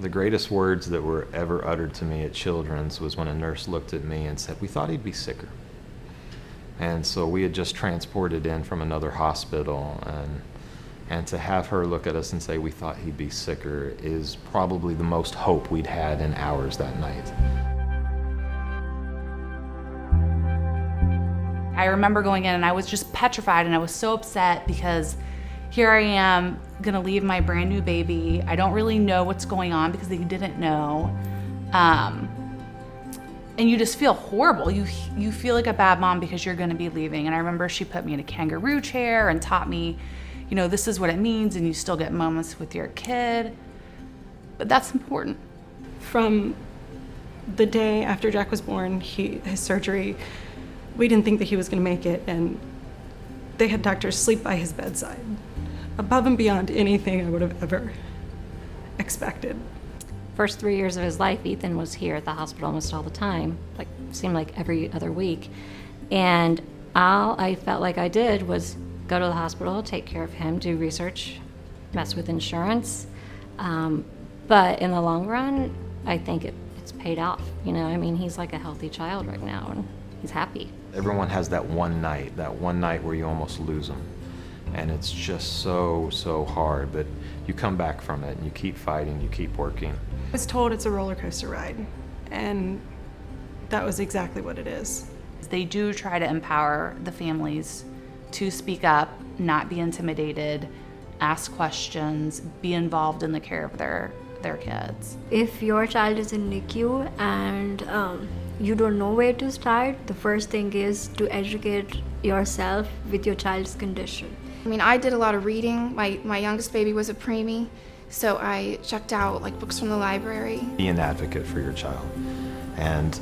The greatest words that were ever uttered to me at Children's was when a nurse looked at me and said, "We thought he'd be sicker." And so we had just transported in from another hospital, and to have her look at us and say, "We thought he'd be sicker," is probably the most hope we'd had in hours that night. I remember going in and I was just petrified, and I was so upset because here I am gonna leave my brand new baby. I don't really know what's going on because they didn't know. And you just feel horrible. You feel like a bad mom because you're gonna be leaving. And I remember she put me in a kangaroo chair and taught me, you know, this is what it means, and you still get moments with your kid. But that's important. From the day after Jack was born, his surgery, we didn't think that he was gonna make it, and they had doctors sleep by his bedside, above and beyond anything I would have ever expected. First 3 years of his life, Ethan was here at the hospital almost all the time, like seemed like every other week. And all I felt like I did was go to the hospital, take care of him, do research, mess with insurance. But in the long run, I think it's paid off. You know, I mean, he's like a healthy child right now, and he's happy. Everyone has that one night where you almost lose them. And it's just so hard, but you come back from it and you keep fighting, you keep working. I was told it's a roller coaster ride, and that was exactly what it is. They do try to empower the families to speak up, not be intimidated, ask questions, be involved in the care of their kids. If your child is in NICU and you don't know where to start, the first thing is to educate yourself with your child's condition. I mean, I did a lot of reading. My youngest baby was a preemie, so I checked out like books from the library. Be an advocate for your child. And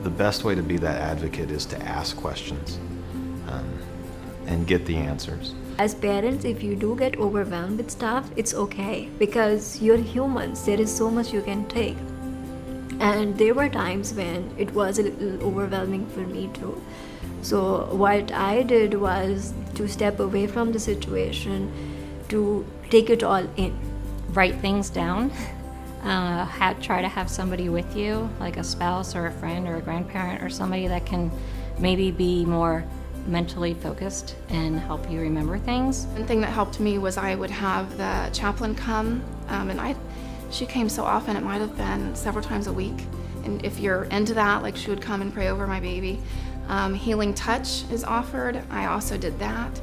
the best way to be that advocate is to ask questions and get the answers. As parents, if you do get overwhelmed with stuff, it's okay, because you're humans. There is so much you can take. And there were times when it was a little overwhelming for me too. So what I did was to step away from the situation, to take it all in. Write things down. Try to have somebody with you, like a spouse or a friend or a grandparent or somebody that can maybe be more mentally focused and help you remember things. One thing that helped me was I would have the chaplain come, and she came so often, it might have been several times a week. And if you're into that, like, she would come and pray over my baby. Healing touch is offered. I also did that.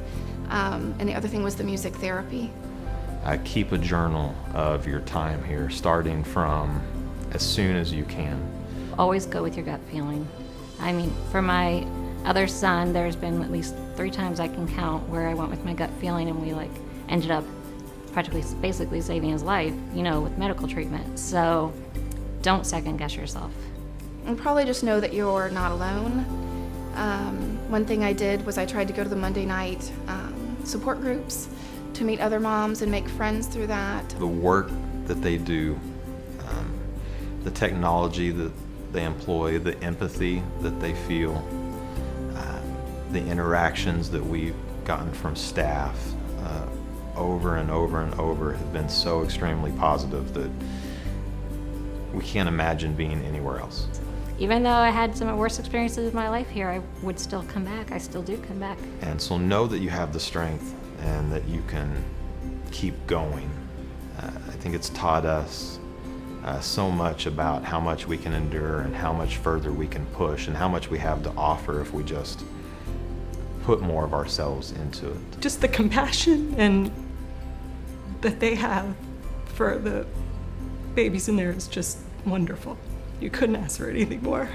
And the other thing was the music therapy. Keep a journal of your time here, starting from as soon as you can. Always go with your gut feeling. I mean, for my other son, there's been at least 3 times I can count where I went with my gut feeling and we ended up basically saving his life, you know, with medical treatment. So don't second guess yourself. And probably just know that you're not alone. One thing I did was I tried to go to the Monday night support groups to meet other moms and make friends through that. The work that they do, the technology that they employ, the empathy that they feel, the interactions that we've gotten from staff over and over and over have been so extremely positive that we can't imagine being anywhere else. Even though I had some worse experiences in my life here, I would still come back. I still do come back. And so know that you have the strength and that you can keep going. I think it's taught us so much about how much we can endure and how much further we can push and how much we have to offer if we just put more of ourselves into it. Just the compassion and that they have for the babies in there is just wonderful. You couldn't ask for anything more.